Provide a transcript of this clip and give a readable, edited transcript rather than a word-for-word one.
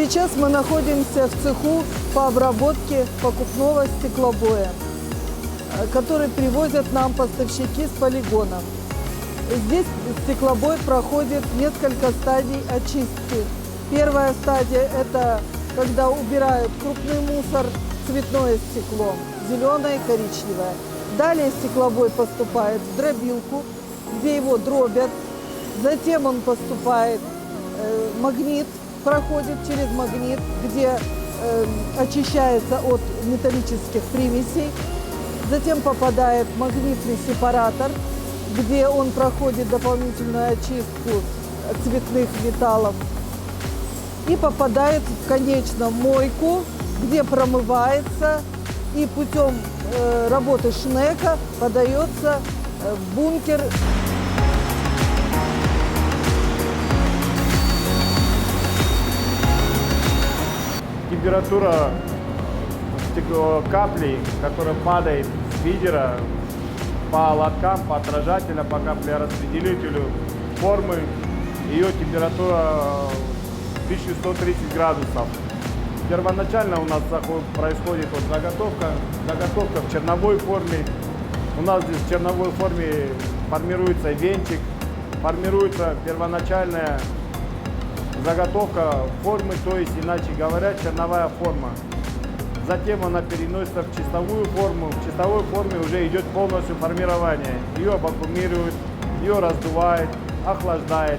Сейчас мы находимся в цеху по обработке покупного стеклобоя, который привозят нам поставщики с полигонов. Здесь стеклобой проходит несколько стадий очистки. Первая стадия – это когда убирают крупный мусор, цветное стекло, зеленое и коричневое. Далее стеклобой поступает в дробилку, где его дробят. Затем он поступает магнит, проходит через магнит, где очищается от металлических примесей. Затем попадает в магнитный сепаратор, где он проходит дополнительную очистку цветных металлов. И попадает в конечном мойку, где промывается и путем работы шнека подается в бункер. Температура капли, которая падает с фидера по лоткам, по отражателям, по каплераспределителю формы, ее температура 1130 градусов. Первоначально у нас происходит заготовка в черновой форме. У нас здесь в черновой форме формируется венчик, формируется первоначальная заготовка формы, то есть, иначе говоря, черновая форма. Затем она переносится в чистовую форму. В чистовой форме уже идет полностью формирование. Ее вакуумируют, ее раздувают, охлаждают.